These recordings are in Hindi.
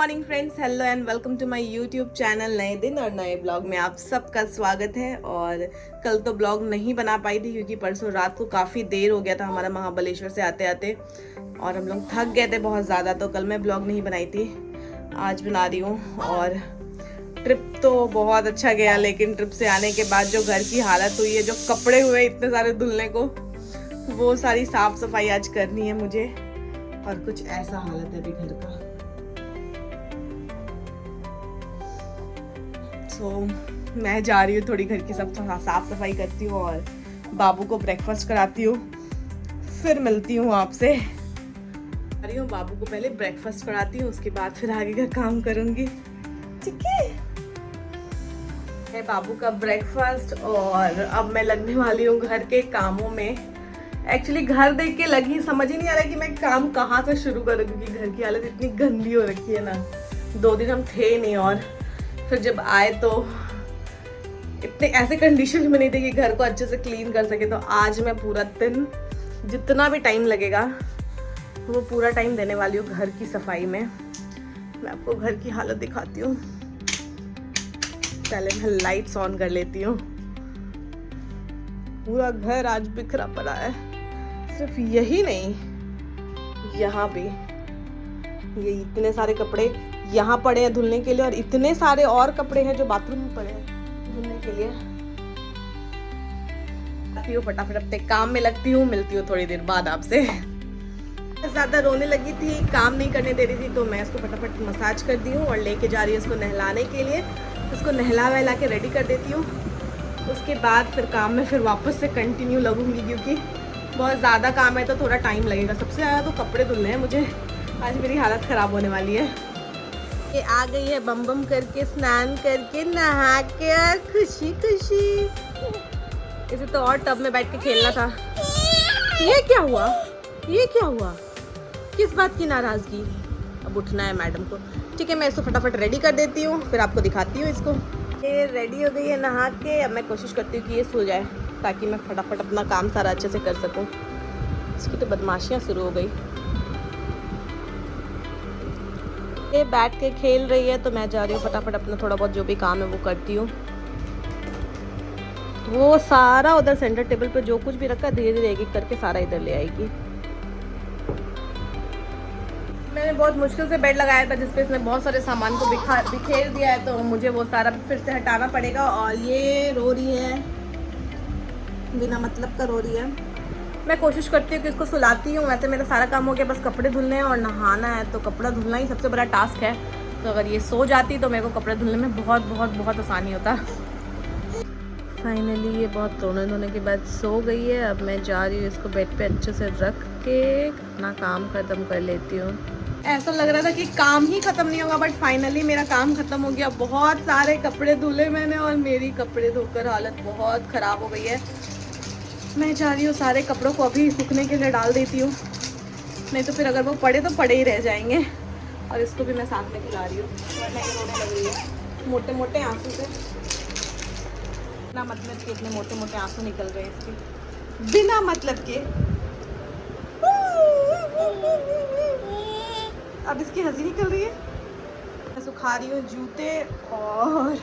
Morning friends, hello and welcome to my YouTube channel. नए दिन और नए ब्लॉग में आप सबका स्वागत है। और कल तो ब्लॉग नहीं बना पाई थी क्योंकि परसों रात को काफ़ी देर हो गया था हमारा महाबलेश्वर से आते आते और हम लोग थक गए थे बहुत ज़्यादा, तो कल मैं ब्लॉग नहीं बनाई थी। आज बना रही हूँ। और ट्रिप तो बहुत अच्छा गया, लेकिन ट्रिप से आने के बाद जो घर की हालत हुई है, जो कपड़े हुए इतने सारे धुलने को, वो सारी साफ सफाई आज करनी है मुझे। और कुछ ऐसा हालत है अभी घर का। तो मैं जा रही हूँ, थोड़ी घर की सब साफ सफाई करती हूँ और बाबू को ब्रेकफास्ट कराती हूँ, फिर मिलती हूँ आपसे। जा रही हूँ, बाबू को पहले ब्रेकफास्ट कराती हूँ, उसके बाद फिर आगे का काम करूँगी। ठीक है बाबू का ब्रेकफास्ट और अब मैं लगने वाली हूँ घर के कामों में। एक्चुअली घर देख के लगी, समझ ही नहीं आ रहा कि मैं काम कहाँ से शुरू करूँ, क्योंकि घर की हालत इतनी गंदी हो रखी है ना। 2 दिन हम थे नहीं और फिर जब आए तो इतने ऐसे कंडीशन में नहीं थे कि घर को अच्छे से क्लीन कर सके। तो आज मैं पूरा दिन, जितना भी टाइम लगेगा वो पूरा टाइम देने वाली हूँ घर की सफाई में। मैं आपको घर की हालत दिखाती हूँ। पहले मैं लाइट्स ऑन कर लेती हूँ। पूरा घर आज बिखरा पड़ा है। सिर्फ यही नहीं, यहाँ भी ये इतने सारे कपड़े यहाँ पड़े हैं धुलने के लिए, और इतने सारे और कपड़े हैं जो बाथरूम में पड़े हैं धुलने के लिए। आती हूँ फटाफट अपने काम में लगती हूँ, मिलती हूँ थोड़ी देर बाद आपसे। ज्यादा रोने लगी थी, काम नहीं करने दे रही थी, तो मैं इसको फटाफट मसाज कर दी हूँ और लेके जा रही हूँ इसको नहलाने के लिए। इसको नहला वहला के रेडी कर देती हूँ। उसके बाद फिर काम में फिर वापस से कंटिन्यू लगूंगी, क्योंकि बहुत ज़्यादा काम है तो थोड़ा टाइम लगेगा। सबसे ज़्यादा तो कपड़े धुलने हैं मुझे। आज मेरी हालत ख़राब होने वाली है। ये आ गई है बम बम करके, स्नान करके, नहा के, और खुशी खुशी। इसे तो और टब में बैठ के खेलना था। ये क्या हुआ, ये क्या हुआ, किस बात की नाराज़गी? अब उठना है मैडम को। ठीक है, मैं इसको फटाफट रेडी कर देती हूँ, फिर आपको दिखाती हूँ इसको। ये रेडी हो गई है नहा के। अब मैं कोशिश करती हूँ कि ये सो जाए, ताकि मैं फटाफट अपना काम सारा अच्छे से कर सकूँ। इसकी तो बदमाशियाँ शुरू हो गई। ये बैठ के खेल रही है, तो मैं जा रही हूँ फटाफट अपना थोड़ा बहुत जो भी काम है वो करती हूँ। वो सारा उधर सेंटर टेबल पे जो कुछ भी रखा, धीरे धीरे एक एक करके सारा इधर ले आएगी। मैंने बहुत मुश्किल से बेड लगाया था, जिसपे इसने बहुत सारे सामान को बिखेर दिया है, तो मुझे वो सारा फिर से हटाना पड़ेगा। और ये रो रही है, बिना मतलब का रो रही है। मैं कोशिश करती हूँ कि इसको सुलाती हूँ। वैसे मेरा सारा काम हो गया, बस कपड़े धुलने हैं और नहाना है। तो कपड़ा धुलना ही सबसे बड़ा टास्क है। तो अगर ये सो जाती तो मेरे को कपड़े धुलने में बहुत बहुत बहुत आसानी होता। फाइनली ये बहुत रोने धोने के बाद सो गई है। अब मैं जा रही हूँ इसको बेड पे अच्छे से रख के अपना काम ख़त्म कर लेती हूँ। ऐसा लग रहा था कि काम ही ख़त्म नहीं होगा, बट फाइनली मेरा काम ख़त्म हो गया। बहुत सारे कपड़े धुले मैंने और मेरी कपड़े धोकर हालत बहुत ख़राब हो गई है। मैं चाह रही हूँ सारे कपड़ों को अभी सूखने के लिए डाल देती हूँ, नहीं तो फिर अगर वो पड़े तो पड़े ही रह जाएंगे। और इसको भी मैं साथ में खिला रही हूँ, वरना ये रोने लग रही है मोटे मोटे आंसू से। बिना मतलब के इतने मोटे मोटे आंसू निकल रहे हैं इसके, बिना मतलब के। अब इसकी हंसी निकल रही है। मैं सुखा रही हूँ जूते, और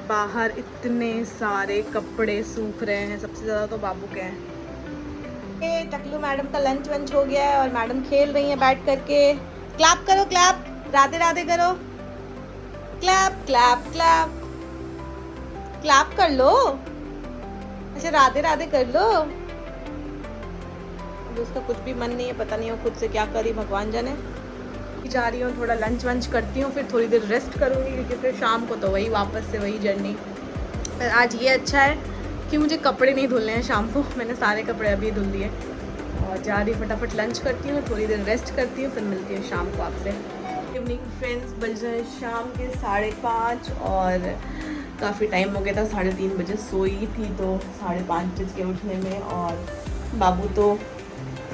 बाहर इतने सारे कपड़े सूख रहे हैं। सबसे ज़्यादा तो बाबू के हैं। टकलू मैडम का लंच वंच हो गया है और मैडम खेल रही हैं बैठ करके। क्लैप करो, क्लैप, राधे राधे करो, क्लैप क्लैप क्लैप, क्लैप कर लो। अच्छा, राधे राधे कर लो। अब उसका कुछ भी मन नहीं है, पता नहीं वो खुद से क्या करी, भगवान जाने। जा रही हूँ, थोड़ा लंच वंच करती हूँ, फिर थोड़ी देर रेस्ट करूँगी, क्योंकि फिर शाम को तो वही वापस से वही जर्नी। आज ये अच्छा है कि मुझे कपड़े नहीं धुलने हैं शाम को। मैंने सारे कपड़े अभी धुल दिए। और जा रही फटाफट लंच करती हूँ, थोड़ी देर रेस्ट करती हूँ, फिर मिलती हूँ शाम को आपसे। इवनिंग फ्रेंड्स, बज रहे शाम के 5:30 और काफ़ी टाइम हो गया था। 3:30 बजे सोई थी, तो 5:30 बज के उठने में। और बाबू तो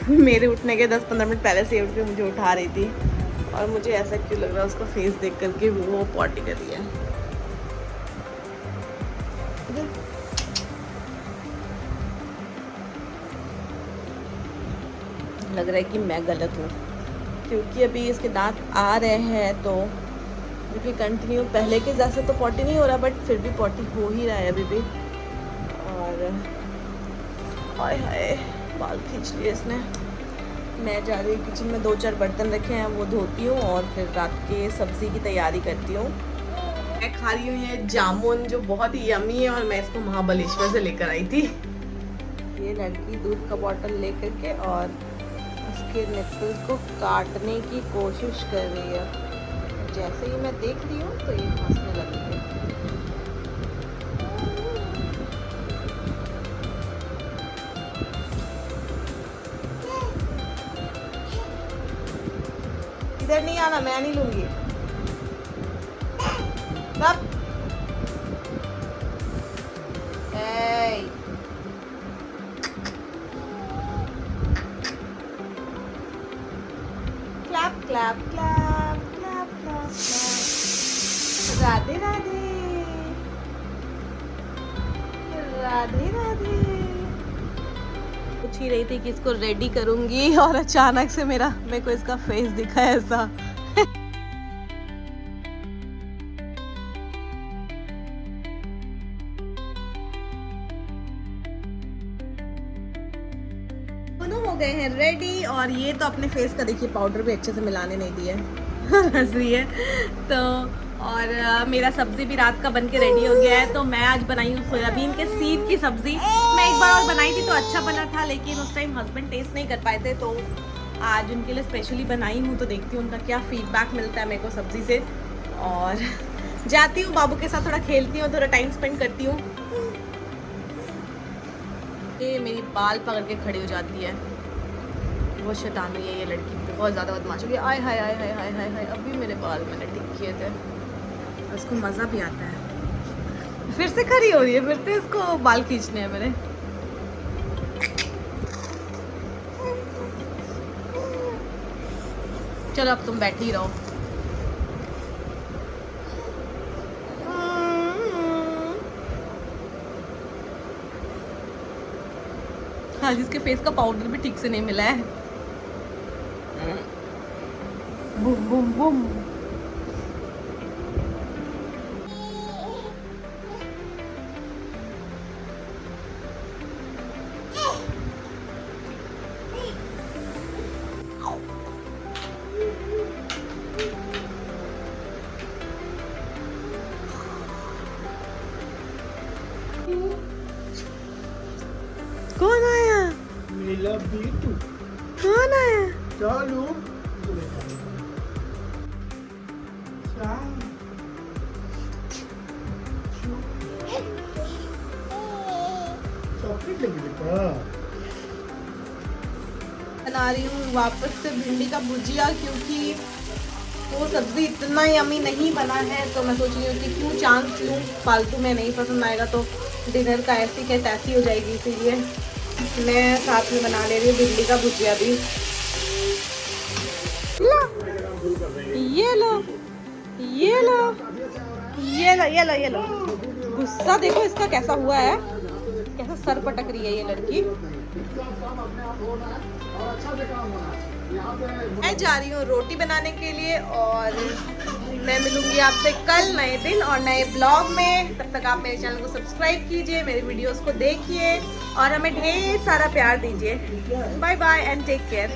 मेरे उठने के 10-15 मिनट पहले से उठ के मुझे उठा रही थी। और मुझे ऐसा क्यों लग रहा है उसका फेस देख करके वो पॉटी कर रही है। लग रहा है कि मैं गलत हूँ। क्योंकि अभी इसके दांत आ रहे हैं तो क्योंकि कंटिन्यू पहले के जैसे तो पॉटी नहीं हो रहा, बट फिर भी पॉटी हो ही रहा है अभी भी। और हाय हाय बाल खींच लिए इसने। मैं जा रही हूँ किचन में, 2-4 बर्तन रखे हैं वो धोती हूँ और फिर रात के सब्ज़ी की तैयारी करती हूँ। मैं खा रही हूँ ये जामुन जो बहुत ही यमी है और मैं इसको महाबलेश्वर से लेकर आई थी। ये लड़की दूध का बॉटल लेकर के और उसके निप्पल्स को काटने की कोशिश कर रही है। जैसे ही मैं देख रही हूँ तो ये हंसने लगी है। इधर नहीं आना, मैं नहीं लूंगी। कब clap clap clap clap clap. Radhe Radhe Radhe Radhe. पूछ ही रही थी कि इसको रेडी करूंगी और अचानक से मेरे को इसका फेस दिखा ऐसा। दोनों हो गए हैं रेडी और ये तो अपने फेस का देखिए पाउडर भी अच्छे से मिलाने नहीं दिया है। हंस रही है तो। और मेरा सब्जी भी रात का बन के रेडी हो गया है। तो मैं आज बनाई हूँ सोयाबीन के सीड की सब्जी। मैं एक बार और बनाई थी तो अच्छा बना था, लेकिन उस टाइम हस्बैंड टेस्ट नहीं कर पाए थे, तो आज उनके लिए स्पेशली बनाई हूँ। तो देखती हूँ उनका क्या फीडबैक मिलता है मेरे को सब्जी से। और जाती हूँ बाबू के साथ, थोड़ा खेलती हूँ, थोड़ा टाइम स्पेंड करती हूँ। ये मेरी बाल पकड़ के खड़ी हो जाती है, वो शैतानी है ये लड़की, बहुत ज़्यादा बदमाश हो गई। आय हाय हाय हाय हाय हाय हाय। अभी मेरे बाल मैंने ठीक किए थे, उसको मज़ा भी आता है। फिर से खड़ी हो रही है, फिर से इसको बाल खींचने हैं मेरे। चलो अब तुम बैठी रहो। हाँ, जिसके फेस का पाउडर भी ठीक से नहीं मिला है। Boom boom boom. कौन आया? मेरा बेटू। कौन आया? चलो चॉकलेट लगी बेटा। बना रही हूँ वापस से भिंडी का भुजिया, क्योंकि वो सब्ज़ी इतना यमी नहीं बना है। तो मैं सोच रही हूँ कि क्यों चांस लूँ, फालतू में नहीं पसंद आएगा तो डिनर का ऐसी क्या तैसी हो जाएगी। इसीलिए मैं साथ में बना ले रही हूँ भिंडी का भुजिया भी। लो ये लो ये लो ये लो ये लो ये लो। गुस्सा देखो इसका कैसा हुआ है, कैसा सर पटक रही है ये लड़की। मैं जा रही हूँ रोटी बनाने के लिए और मैं मिलूंगी आपसे कल नए दिन और नए ब्लॉग में। तब तक आप मेरे चैनल को सब्सक्राइब कीजिए, मेरे वीडियोस को देखिए और हमें ढेर सारा प्यार दीजिए। Bye bye and take care.